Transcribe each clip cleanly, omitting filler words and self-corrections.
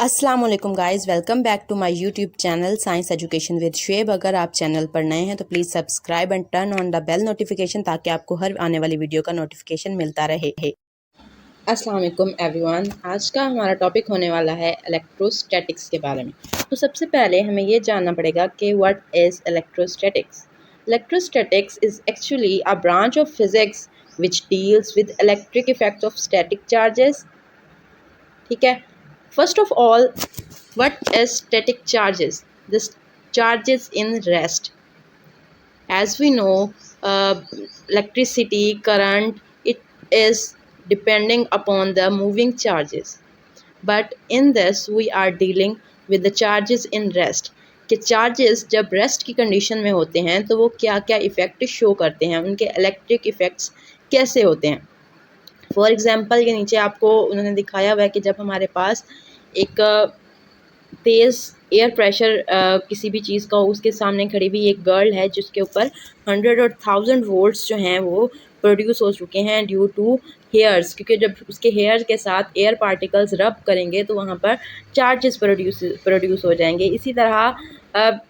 अस्सलाम वालेकुम guys, welcome back to my YouTube channel science education with Shoaib. अगर आप चैनल पर नए हैं तो please subscribe and turn on the bell notification ताकि आपको हर आने वाली वीडियो का नोटिफिकेशन मिलता रहे। अस्सलाम वालेकुम एवरीवन, आज का हमारा टॉपिक होने वाला है इलेक्ट्रोस्टैटिक्स के बारे में। तो सबसे पहले हमें ये जानना पड़ेगा कि what is electrostatics. Electrostatics is actually a branch of physics which deals with electric effects of static charges. ठीक है, first of all, what is static charges? This charges in rest. As we know, electricity current, it is depending upon the moving charges, but in this we are dealing with the charges in rest कि charges जब rest की condition में होते हैं तो वो क्या क्या इफ़ेक्ट शो करते हैं, उनके इलेक्ट्रिक इफ़ेक्ट्स कैसे होते हैं। फॉर एग्ज़ाम्पल ये नीचे आपको उन्होंने दिखाया हुआ है कि जब हमारे पास एक तेज़ एयर प्रेशर किसी भी चीज़ का हो, उसके सामने खड़ी हुई एक गर्ल है जिसके ऊपर 100 और 1000 वोल्ट्स जो हैं वो प्रोड्यूस हो चुके हैं ड्यू टू हेयर्स, क्योंकि जब उसके हेयर के साथ एयर पार्टिकल्स रब करेंगे तो वहाँ पर चार्जेस प्रोड्यूस हो जाएंगे। इसी तरह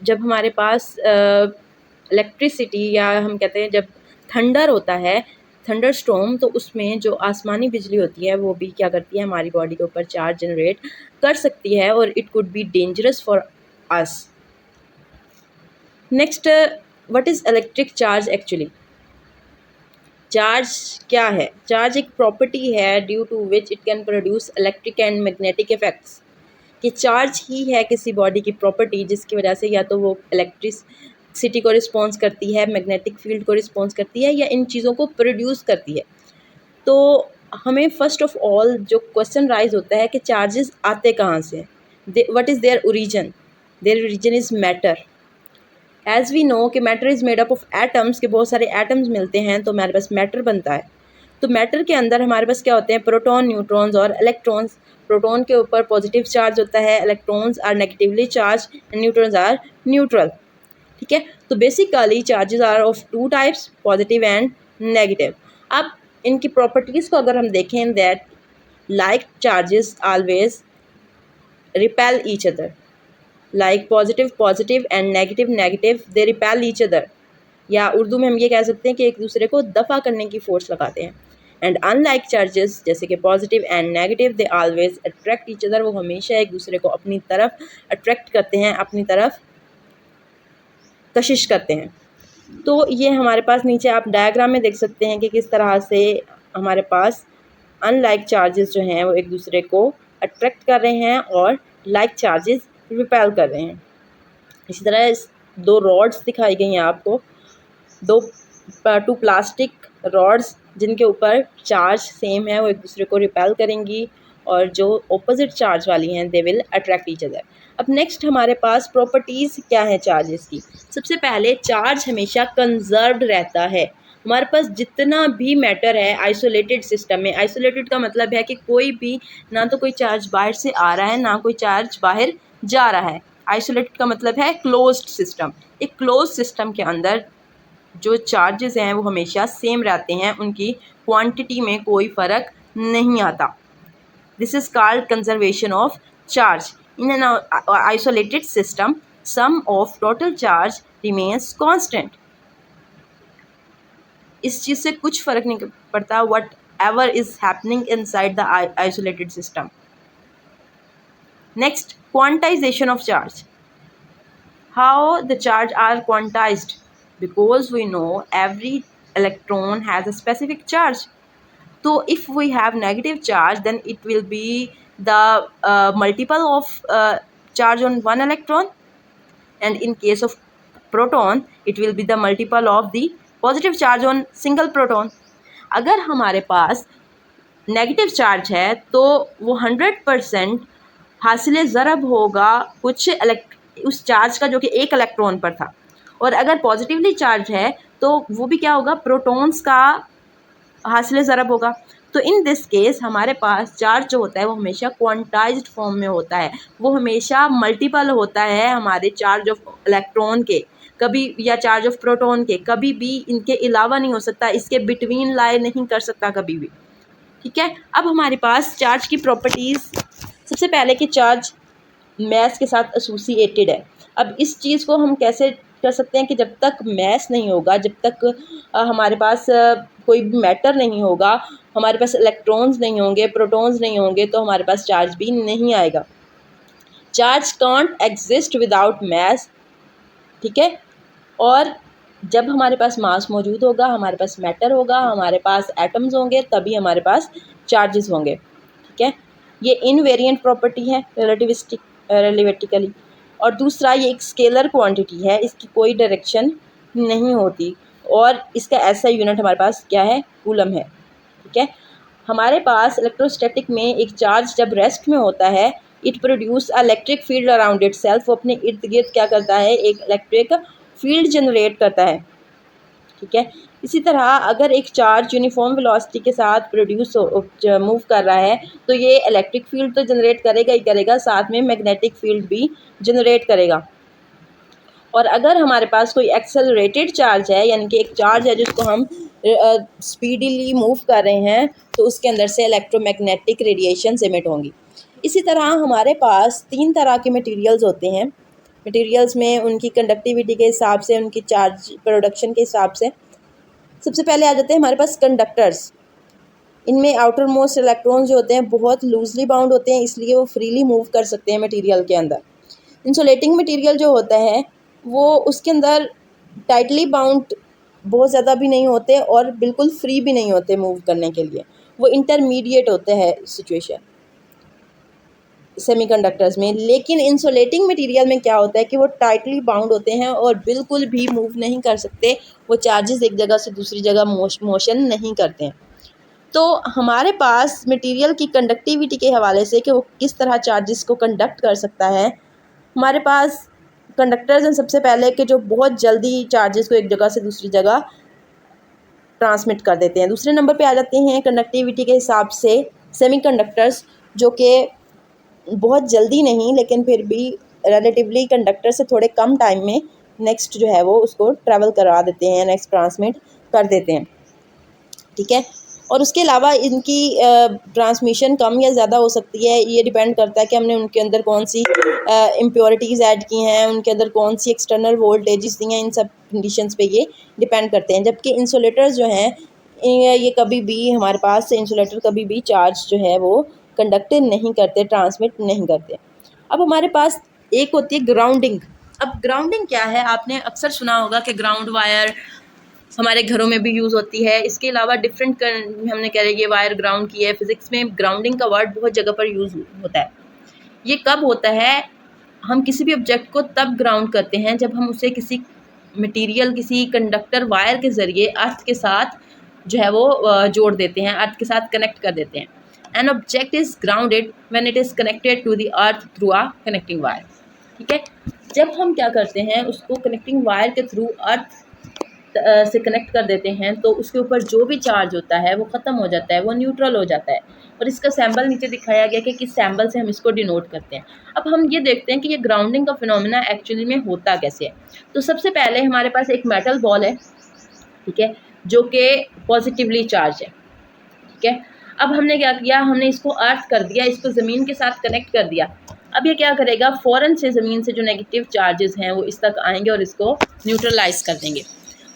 जब हमारे पास इलेक्ट्रिसिटी या हम कहते हैं जब थंडर होता है, थंडर स्टॉर्म, तो उसमें जो आसमानी बिजली होती है वो भी क्या करती है, हमारी बॉडी के ऊपर चार्ज जनरेट कर सकती है और it could be dangerous for us. Next, what is electric charge actually. Charge क्या है? चार्ज एक प्रॉपर्टी है due to which it can produce electric and magnetic effects. कि चार्ज ही है किसी बॉडी की प्रॉपर्टी जिसकी वजह से या तो वो इलेक्ट्रिसिटी को रिस्पॉन्स करती है, मैग्नेटिक फील्ड को रिस्पॉन्स करती है या इन चीज़ों को प्रोड्यूस करती है। तो हमें फ़र्स्ट ऑफ ऑल जो क्वेश्चन राइज होता है कि चार्जेस आते कहाँ से, what is their origin. Their origin is matter. As we know कि matter is made up of atoms, के बहुत सारे एटम्स मिलते हैं तो हमारे पास मैटर बनता है। तो मैटर के अंदर हमारे पास क्या होते हैं, प्रोटॉन, न्यूट्रॉन्स और इलेक्ट्रॉन्स। प्रोटॉन के ऊपर पॉजिटिव चार्ज होता है, electrons are negatively charge and neutrons are neutral. ठीक है, तो basically charges are of two types, positive and negative. अब इनकी प्रॉपर्टीज़ को अगर हम देखें, that like charges always repel each other, like positive and negative they repel each other, या उर्दू में हम ये कह सकते हैं कि एक दूसरे को दफ़ा करने की फोर्स लगाते हैं। एंड अनलाइक चार्जेस जैसे कि positive and negative they always attract each other, वो हमेशा एक दूसरे को अपनी तरफ अट्रैक्ट करते हैं, अपनी तरफ कशिश करते हैं। तो ये हमारे पास नीचे आप डायग्राम में देख सकते हैं कि किस तरह से हमारे पास अनलाइक चार्जेस जो हैं वो एक दूसरे को अट्रैक्ट कर रहे हैं और लाइक चार्जेस रिपेल कर रहे हैं। इसी तरह दो रॉड्स दिखाई गई हैं आपको, टू प्लास्टिक रॉड्स जिनके ऊपर चार्ज सेम है वो एक दूसरे को रिपेल करेंगी और जो ऑपोजिट चार्ज वाली हैं they will attract each other. अब नेक्स्ट हमारे पास प्रॉपर्टीज़ क्या है चार्जेस की। सबसे पहले चार्ज हमेशा कंजर्व्ड रहता है। हमारे पास जितना भी मैटर है आइसोलेटेड सिस्टम में, आइसोलेटेड का मतलब है कि कोई भी ना तो कोई चार्ज बाहर से आ रहा है ना कोई चार्ज बाहर जा रहा है। आइसोलेटेड का मतलब है क्लोज्ड सिस्टम। एक क्लोज सिस्टम के अंदर जो चार्जेस हैं वो हमेशा सेम रहते हैं, उनकी क्वांटिटी में कोई फ़र्क नहीं आता। This is called conservation of charge. In an isolated system sum of total charge remains constant. इस चीज़ से कुछ फ़र्क नहीं पड़ता whatever is happening inside the isolated system. Next, quantization of charge. How the charge are quantized? Because we know every electron has a specific charge. So if we have negative charge, then it will be the multiple of charge on one electron, and in case of proton it will be the multiple of the positive charge on single proton. अगर हमारे पास negative charge है तो वो 100% हासिल ज़रब होगा कुछ उस charge का जो कि एक इलेक्ट्रॉन पर था, और अगर पॉजिटिवली चार्ज है तो वो भी क्या होगा, प्रोटॉन्स का हासिल ज़रब होगा। तो इन दिस केस हमारे पास चार्ज जो होता है वो हमेशा क्वांटाइज्ड फॉर्म में होता है, वो हमेशा मल्टीपल होता है हमारे चार्ज ऑफ इलेक्ट्रॉन के, कभी या चार्ज ऑफ प्रोटॉन के, कभी भी इनके अलावा नहीं हो सकता, इसके बिटवीन लाई नहीं कर सकता कभी भी। ठीक है, अब हमारे पास चार्ज की प्रॉपर्टीज़, सबसे पहले कि चार्ज मैस के साथ एसोसिएटेड है। अब इस चीज़ को हम कैसे कर सकते हैं कि जब तक मैस नहीं होगा, जब तक हमारे पास कोई भी मैटर नहीं होगा, हमारे पास इलेक्ट्रॉन्स नहीं होंगे, प्रोटॉन्स नहीं होंगे, तो हमारे पास चार्ज भी नहीं आएगा। Charge can't exist without mass, ठीक है। और जब हमारे पास मास मौजूद होगा, हमारे पास मैटर होगा, हमारे पास एटम्स होंगे, तभी हमारे पास चार्जेस होंगे, ठीक है। ये इनवेरिएंट प्रॉपर्टी है रिलेटिविस्टिकली। और दूसरा, ये एक स्केलर क्वांटिटी है, इसकी कोई डायरेक्शन नहीं होती, और इसका ऐसा यूनिट हमारे पास क्या है, कूलम है, ठीक है। हमारे पास इलेक्ट्रोस्टैटिक में एक चार्ज जब रेस्ट में होता है, it produce electric field around it self, वो अपने इर्द गिर्द क्या करता है, एक इलेक्ट्रिक फील्ड जनरेट करता है, ठीक है। इसी तरह अगर एक चार्ज यूनिफॉर्म वेलोसिटी के साथ मूव कर रहा है, तो ये इलेक्ट्रिक फील्ड तो जनरेट करेगा ही करेगा, साथ में मैग्नेटिक फील्ड भी जनरेट करेगा। और अगर हमारे पास कोई एक्सेलरेटेड चार्ज है, यानी कि एक चार्ज है जिसको हम स्पीडीली मूव कर रहे हैं, तो उसके अंदर से इलेक्ट्रोमैग्नेटिक रेडिएशन एमिट होंगी। इसी तरह हमारे पास 3 तरह के मटेरियल्स होते हैं। मटेरियल्स में उनकी कंडक्टिविटी के हिसाब से, उनकी चार्ज प्रोडक्शन के हिसाब से। सबसे पहले आ जाते हैं हमारे पास कंडक्टर्स। इनमें आउटर मोस्ट इलेक्ट्रॉन्स जो होते हैं बहुत लूजली बाउंड होते हैं, इसलिए वो फ्रीली मूव कर सकते हैं मटेरियल के अंदर। इंसुलेटिंग मटेरियल जो होता है वो उसके अंदर टाइटली बाउंड बहुत ज़्यादा भी नहीं होते और बिल्कुल फ्री भी नहीं होते मूव करने के लिए, वो इंटरमीडिएट होते हैं सिचुएशन सेमीकंडक्टर्स में। लेकिन इंसुलेटिंग मटेरियल में क्या होता है कि वो टाइटली बाउंड होते हैं और बिल्कुल भी मूव नहीं कर सकते, वो चार्जेस एक जगह से दूसरी जगह मोशन नहीं करते हैं। तो हमारे पास मटेरियल की कंडक्टिविटी के हवाले से कि वो किस तरह चार्जेस को कंडक्ट कर सकता है, हमारे पास कंडक्टर्स हैं सबसे पहले कि जो बहुत जल्दी चार्जेस को एक जगह से दूसरी जगह ट्रांसमिट कर देते हैं। दूसरे नंबर पे आ जाते हैं कंडक्टिविटी के हिसाब से सेमीकंडक्टर्स, जो कि बहुत जल्दी नहीं लेकिन फिर भी रिलेटिवली कंडक्टर से थोड़े कम टाइम में नेक्स्ट जो है वो उसको ट्रैवल करा देते हैं, नेक्स्ट ट्रांसमिट कर देते हैं, ठीक है। और उसके अलावा इनकी ट्रांसमिशन कम या ज़्यादा हो सकती है, ये डिपेंड करता है कि हमने उनके अंदर कौन सी इम्प्योरिटीज़ ऐड की हैं, उनके अंदर कौन सी एक्सटर्नल वोल्टेजेस दी हैं, इन सब कंडीशंस पे ये डिपेंड करते हैं। जबकि इंसुलेटर्स जो हैं ये कभी भी हमारे पास इंसुलेटर कभी भी चार्ज जो है वो कंडक्ट नहीं करते, ट्रांसमिट नहीं करते। अब हमारे पास एक होती है ग्राउंडिंग। अब ग्राउंडिंग क्या है, आपने अक्सर सुना होगा कि ग्राउंड वायर हमारे घरों में भी यूज़ होती है। इसके अलावा डिफरेंट हमने कह रहे ये वायर ग्राउंड की है। फिज़िक्स में ग्राउंडिंग का वर्ड बहुत जगह पर यूज़ होता है। ये कब होता है, हम किसी भी ऑब्जेक्ट को तब ग्राउंड करते हैं जब हम उसे किसी मटेरियल, किसी कंडक्टर वायर के ज़रिए अर्थ के साथ जो है वो जोड़ देते हैं, अर्थ के साथ कनेक्ट कर देते हैं। An object is grounded when it is connected to the earth through a connecting wire, ठीक है। जब हम क्या करते हैं, उसको कनेक्टिंग वायर के थ्रू अर्थ से कनेक्ट कर देते हैं, तो उसके ऊपर जो भी चार्ज होता है वो ख़त्म हो जाता है, वो न्यूट्रल हो जाता है। और इसका सैम्बल नीचे दिखाया गया कि किस सैम्बल से हम इसको डिनोट करते हैं। अब हम ये देखते हैं कि ये ग्राउंडिंग का फिनोमेना एक्चुअली में होता कैसे है। तो सबसे पहले हमारे पास एक मेटल बॉल है, ठीक है, जो कि पॉजिटिवली चार्ज है, ठीक है। अब हमने क्या किया, हमने इसको अर्थ कर दिया, इसको ज़मीन के साथ कनेक्ट कर दिया। अब ये क्या करेगा, फ़ौरन से ज़मीन से जो नेगेटिव चार्जेस हैं वो इस तक आएंगे और इसको न्यूट्रलाइज़ कर देंगे।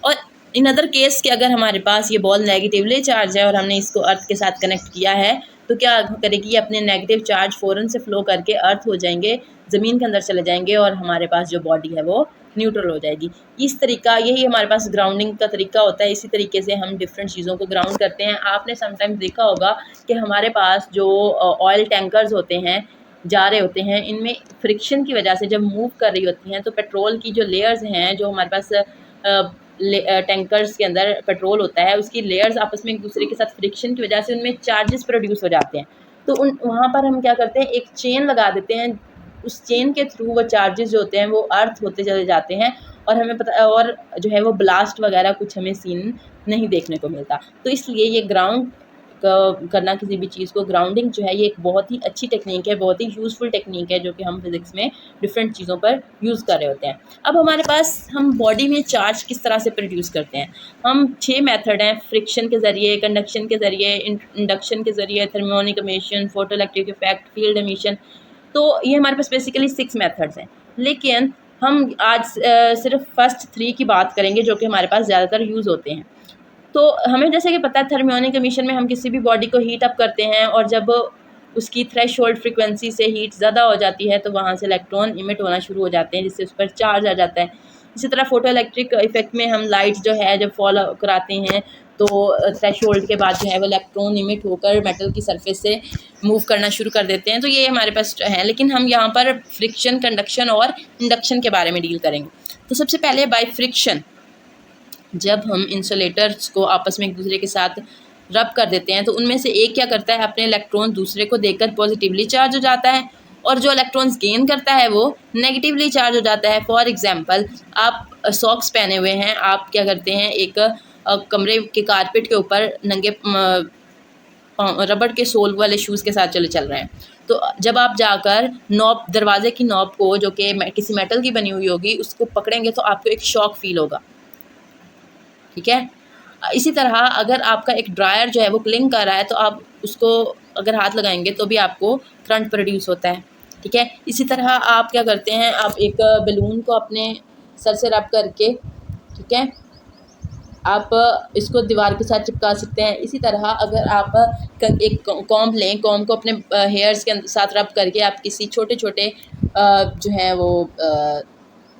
और इन अदर केस कि अगर हमारे पास ये बॉल नेगेटिवली चार्ज है और हमने इसको अर्थ के साथ कनेक्ट किया है, तो क्या करेगी, ये अपने नेगेटिव चार्ज फ़ौरन से फ़्लो करके अर्थ हो जाएंगे, ज़मीन के अंदर चले जाएंगे और हमारे पास जो बॉडी है वो न्यूट्रल हो जाएगी। इस तरीका, यही हमारे पास ग्राउंडिंग का तरीका होता है। इसी तरीके से हम डिफरेंट चीज़ों को ग्राउंड करते हैं। आपने समटाइम्स देखा होगा कि हमारे पास जो ऑयल टैंकर्स होते हैं, जा रहे होते हैं, इनमें फ्रिक्शन की वजह से जब मूव कर रही होती हैं, तो पेट्रोल की जो लेयर्स हैं, जो हमारे पास टैंकर्स के अंदर पेट्रोल होता है, उसकी लेयर्स आपस में एक दूसरे के साथ फ्रिक्शन की वजह से उनमें चार्जेस प्रोड्यूस हो जाते हैं। तो वहाँ पर हम क्या करते हैं, एक चेन लगा देते हैं, उस चेन के थ्रू वो चार्जेस जो होते हैं वो अर्थ होते चले जाते हैं और हमें पता, और जो है वो ब्लास्ट वगैरह कुछ हमें सीन नहीं देखने को मिलता। तो इसलिए ये ग्राउंड करना किसी भी चीज़ को, ग्राउंडिंग जो है ये एक बहुत ही अच्छी टेक्निक है, बहुत ही यूज़फुल टेक्निक है, जो कि हम फिज़िक्स में डिफरेंट चीज़ों पर यूज़ कर रहे होते हैं। अब हमारे पास हम बॉडी में चार्ज किस तरह से प्रोड्यूस करते हैं, हम 6 मेथड हैं, फ्रिक्शन के ज़रिए, कंडक्शन के ज़रिए, इंडक्शन के ज़रिए, thermionic emission, photoelectric effect, field emission. तो ये हमारे पास बेसिकली 6 मेथड्स हैं, लेकिन हम आज सिर्फ फर्स्ट 3 की बात करेंगे जो कि हमारे पास ज़्यादातर यूज़ होते हैं। तो हमें जैसे कि पता है थर्मियोनिक एमिशन में हम किसी भी बॉडी को हीट अप करते हैं और जब उसकी थ्रेशोल्ड फ्रीक्वेंसी से हीट ज़्यादा हो जाती है तो वहाँ से इलेक्ट्रॉन इमिट होना शुरू हो जाते हैं, जिससे उस पर चार्ज आ जाता है। इसी तरह फोटो इलेक्ट्रिक इफेक्ट में हम लाइट जो है जब फॉल कराते हैं तो थ्रेशोल्ड के बाद जो है वो इलेक्ट्रॉन इमिट होकर मेटल की सरफेस से मूव करना शुरू कर देते हैं। तो ये हमारे पास है, लेकिन हम यहाँ पर फ्रिक्शन, कंडक्शन और इंडक्शन के बारे में डील करेंगे। तो सबसे पहले बाय फ्रिक्शन, जब हम इंसुलेटर्स को आपस में एक दूसरे के साथ रब कर देते हैं तो उनमें से एक क्या करता है, अपने इलेक्ट्रॉन दूसरे को देकर पॉजिटिवली चार्ज हो जाता है और जो इलेक्ट्रॉन्स गेन करता है वो नेगेटिवली चार्ज हो जाता है। फॉर एग्जांपल, आप सॉक्स पहने हुए हैं, आप क्या करते हैं, एक कमरे के कारपेट के ऊपर नंगे रबड़ के सोल वाले शूज़ के साथ चल रहे हैं। तो जब आप जाकर नॉब, दरवाजे की नॉब को जो कि किसी मेटल की बनी हुई होगी, उसको पकड़ेंगे तो आपको एक शॉक फील होगा, ठीक है। इसी तरह अगर आपका एक ड्रायर जो है वो क्लिंग कर रहा है तो आप उसको अगर हाथ लगाएंगे तो भी आपको करंट प्रोड्यूस होता है, ठीक है। इसी तरह आप क्या करते हैं, आप एक बैलून को अपने सर से रब करके, ठीक है, आप इसको दीवार के साथ चिपका सकते हैं। इसी तरह अगर आप एक कॉम्ब लें, कॉम्ब को अपने हेयर्स के साथ रब करके आप किसी छोटे छोटे जो है वो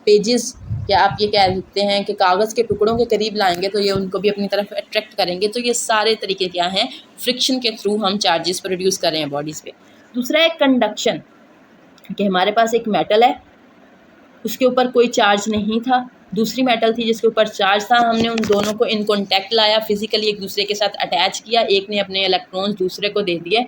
पेजेस, या आप ये कह सकते हैं कि कागज़ के टुकड़ों के करीब लाएंगे तो ये उनको भी अपनी तरफ अट्रैक्ट करेंगे। तो ये सारे तरीके क्या हैं, फ्रिक्शन के थ्रू हम चार्जेस प्रोड्यूस कर रहे हैं बॉडीज़ पे। दूसरा है कंडक्शन, कि हमारे पास एक मेटल है, उसके ऊपर कोई चार्ज नहीं था, दूसरी मेटल थी जिसके ऊपर चार्ज था, हमने उन दोनों को इन कॉन्टैक्ट लाया, फिजिकली एक दूसरे के साथ अटैच किया, एक ने अपने इलेक्ट्रॉन्स दूसरे को दे दिए,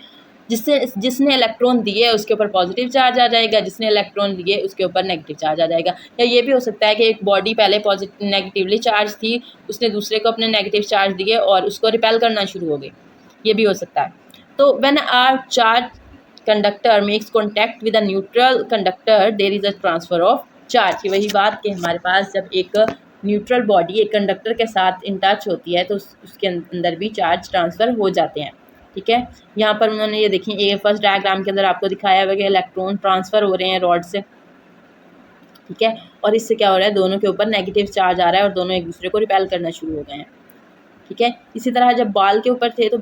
जिसने इलेक्ट्रॉन दिए उसके ऊपर पॉजिटिव चार्ज आ जाएगा, जिसने इलेक्ट्रॉन लिए उसके ऊपर नेगेटिव चार्ज आ जाएगा। या ये भी हो सकता है कि एक बॉडी पहले नेगेटिवली चार्ज थी, उसने दूसरे को अपने नेगेटिव चार्ज दिए और उसको रिपेल करना शुरू हो गई, ये भी हो सकता है। तो when our charge conductor makes contact with a neutral conductor there is a transfer of charge की वही बात कि हमारे पास जब एक न्यूट्रल बॉडी एक कंडक्टर के साथ इन टच होती है तो उसके अंदर भी चार्ज ट्रांसफ़र हो जाते हैं, ठीक है। यहाँ पर उन्होंने ये देखिए, ये फर्स्ट डायग्राम के अंदर आपको दिखाया हुआ कि इलेक्ट्रॉन ट्रांसफ़र हो रहे हैं रॉड से, ठीक है, और इससे क्या हो रहा है, दोनों के ऊपर नेगेटिव चार्ज आ रहा है और दोनों एक दूसरे को रिपेल करना शुरू हो गए हैं, ठीक है। इसी तरह जब बॉल के ऊपर थे तो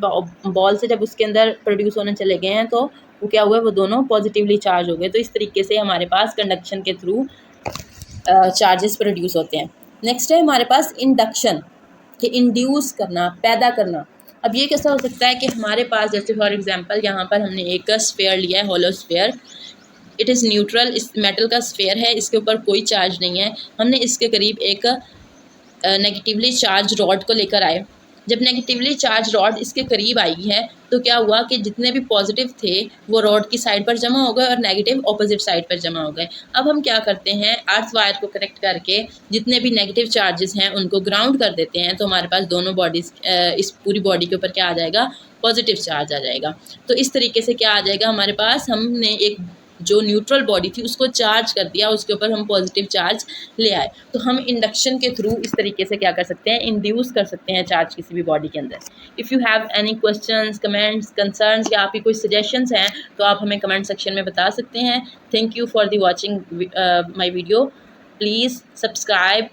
बॉल से जब उसके अंदर प्रोड्यूस होने चले गए हैं तो वो क्या हुआ, वो दोनों पॉजिटिवली चार्ज हो गए। तो इस तरीके से हमारे पास कंडक्शन के थ्रू चार्जेस प्रोड्यूस होते हैं। नेक्स्ट है हमारे पास इंडक्शन, कि इंड्यूस करना, पैदा करना। अब ये कैसा हो सकता है कि हमारे पास जैसे फॉर एग्जांपल यहाँ पर हमने एक स्फेयर लिया है, hollow sphere, it is neutral, इस मेटल का स्फेयर है, इसके ऊपर कोई चार्ज नहीं है, हमने इसके करीब एक नेगेटिवली चार्ज रॉड को लेकर आए। जब नेगेटिवली चार्ज रॉड इसके करीब आई है तो क्या हुआ कि जितने भी पॉजिटिव थे वो रॉड की साइड पर जमा हो गए और नेगेटिव ऑपोजिट साइड पर जमा हो गए। अब हम क्या करते हैं, अर्थ वायर को कनेक्ट करके जितने भी नेगेटिव चार्जेस हैं उनको ग्राउंड कर देते हैं, तो हमारे पास दोनों बॉडीज़, इस पूरी बॉडी के ऊपर क्या आ जाएगा, पॉजिटिव चार्ज आ जाएगा। तो इस तरीके से क्या आ जाएगा, हमारे पास हमने एक जो न्यूट्रल बॉडी थी उसको चार्ज कर दिया, उसके ऊपर हम पॉजिटिव चार्ज ले आए। तो हम इंडक्शन के थ्रू इस तरीके से क्या कर सकते हैं, इंड्यूस कर सकते हैं चार्ज किसी भी बॉडी के अंदर। If you have any questions, comments, concerns या आपकी कोई सजेशंस हैं तो आप हमें कमेंट सेक्शन में बता सकते हैं। Thank you for the watching my video. Please subscribe,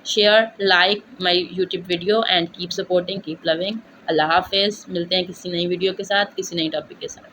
share, like my YouTube video and keep supporting, keep loving. अल्लाह हाफिज़। मिलते हैं किसी नई वीडियो के साथ, किसी नई टॉपिक के साथ।